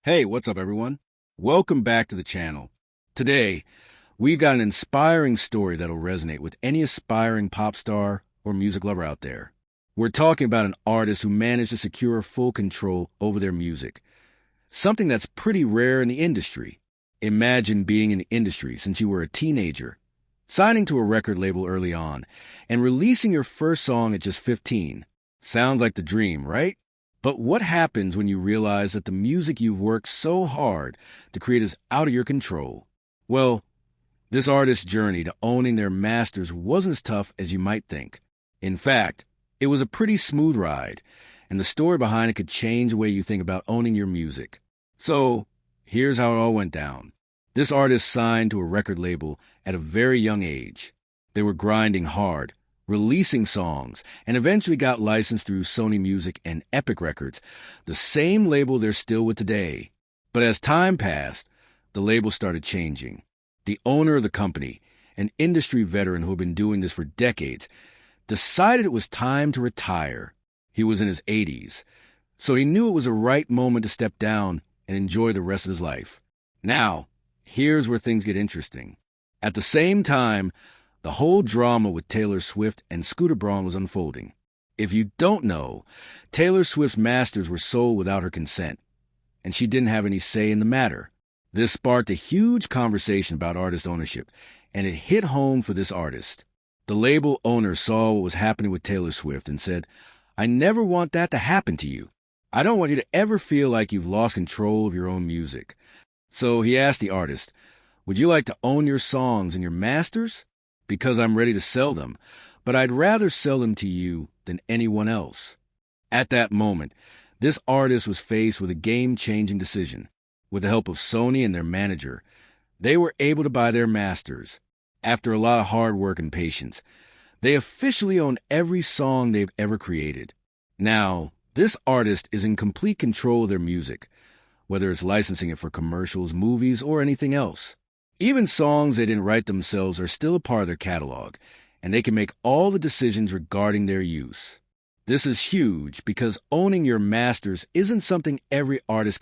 Hey, what's up, everyone? Welcome back to the channel. Today, we've got an inspiring story that'll resonate with any aspiring pop star or music lover out there. We're talking about an artist who managed to secure full control over their music, something that's pretty rare in the industry. Imagine being in the industry since you were a teenager, signing to a record label early on, and releasing your first song at just 15. Sounds like the dream, right? But what happens when you realize that the music you've worked so hard to create is out of your control? Well, this artist's journey to owning their masters wasn't as tough as you might think. In fact, it was a pretty smooth ride, and the story behind it could change the way you think about owning your music. So, here's how it all went down. This artist signed to a record label at a very young age. They were grinding hard, releasing songs, and eventually got licensed through Sony Music and Epic Records, the same label they're still with today. But as time passed, the label started changing. The owner of the company, an industry veteran who had been doing this for decades, decided it was time to retire. He was in his 80s, so he knew it was the right moment to step down and enjoy the rest of his life. Now, here's where things get interesting. At the same time, the whole drama with Taylor Swift and Scooter Braun was unfolding. If you don't know, Taylor Swift's masters were sold without her consent, and she didn't have any say in the matter. This sparked a huge conversation about artist ownership, and it hit home for this artist. The label owner saw what was happening with Taylor Swift and said, "I never want that to happen to you. I don't want you to ever feel like you've lost control of your own music." So he asked the artist, "Would you like to own your songs and your masters? Because I'm ready to sell them, but I'd rather sell them to you than anyone else." At that moment, this artist was faced with a game-changing decision. With the help of Sony and their manager, they were able to buy their masters. After a lot of hard work and patience, they officially own every song they've ever created. Now, this artist is in complete control of their music, whether it's licensing it for commercials, movies, or anything else. Even songs they didn't write themselves are still a part of their catalog, and they can make all the decisions regarding their use. This is huge because owning your masters isn't something every artist